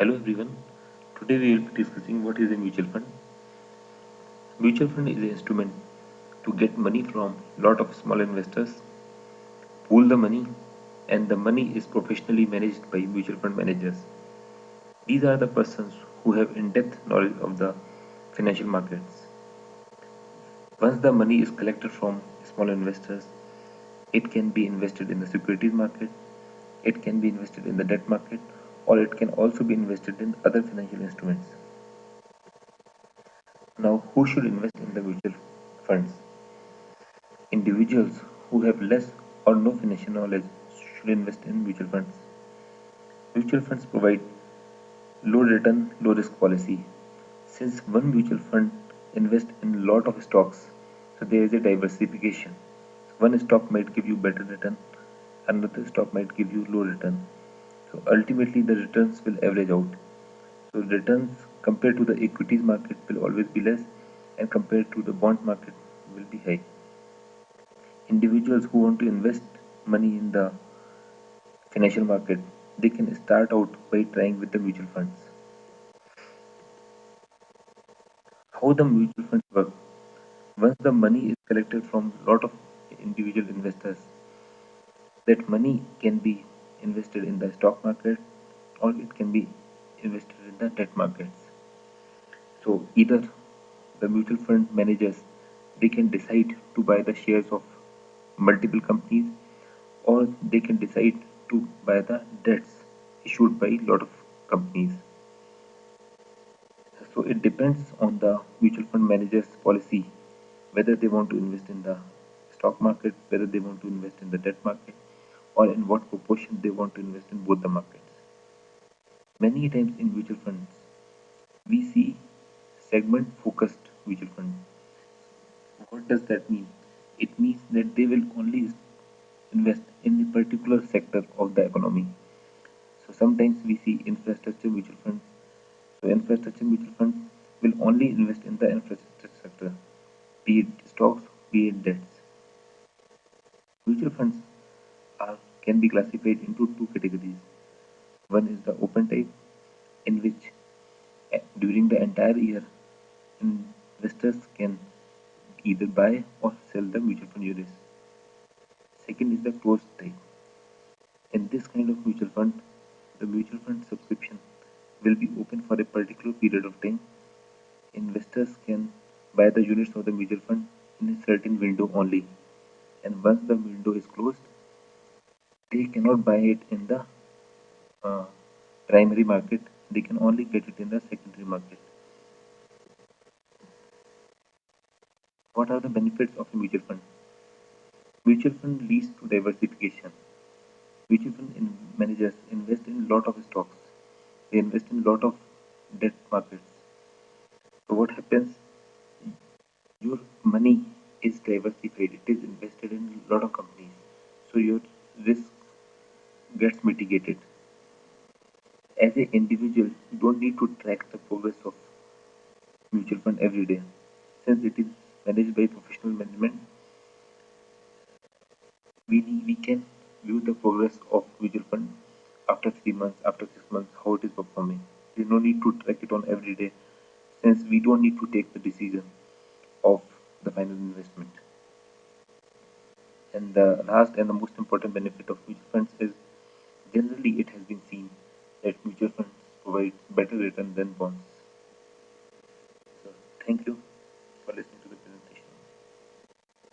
Hello everyone. Today we will be discussing what is a mutual fund. Mutual fund is an instrument to get money from lot of small investors, pool the money, and the money is professionally managed by mutual fund managers. These are the persons who have in-depth knowledge of the financial markets. Once the money is collected from small investors, it can be invested in the securities market, it can be invested in the debt market, or it can also be invested in other financial instruments. Now, who should invest in the mutual funds? Individuals who have less or no financial knowledge should invest in mutual funds. Mutual funds provide low return, low risk policy. Since one mutual fund invests in a lot of stocks, so there is a diversification. One stock might give you better return, another stock might give you low return. So ultimately the returns will average out. So returns compared to the equities market will always be less and compared to the bond market will be high. Individuals who want to invest money in the financial market, they can start out by trying with the mutual funds. How the mutual funds work? Once the money is collected from a lot of individual investors, that money can be invested in the stock market or it can be invested in the debt markets. So either the mutual fund managers, they can decide to buy the shares of multiple companies or they can decide to buy the debts issued by a lot of companies. So it depends on the mutual fund manager's policy whether they want to invest in the stock market, whether they want to invest in the debt market, or in what proportion they want to invest in both the markets. Many times in mutual funds, we see segment focused mutual funds. What does that mean? It means that they will only invest in a particular sector of the economy. So sometimes we see infrastructure mutual funds. So infrastructure mutual funds will only invest in the infrastructure sector, be it stocks, be it debts. Mutual funds can be classified into two categories. One is the open type, in which during the entire year, investors can either buy or sell the mutual fund units. Second is the closed type. In this kind of mutual fund, the mutual fund subscription will be open for a particular period of time. Investors can buy the units of the mutual fund in a certain window only. And once the window is closed, they cannot buy it in the uh, primary market. They can only get it in the secondary market. What are the benefits of a mutual fund? Mutual fund leads to diversification. Mutual fund managers invest in a lot of stocks. They invest in a lot of debt markets. So what happens? Your money is diversified. It is invested in a lot of companies. So your risk gets mitigated. As an individual, you don't need to track the progress of mutual fund every day. Since it is managed by professional management, we can view the progress of mutual fund after 3 months, after 6 months, how it is performing. There's no need to track it on every day since we don't need to take the decision of the final investment. And the last and the most important benefit of mutual funds is generally it has been seen that mutual funds provide better return than bonds. So thank you.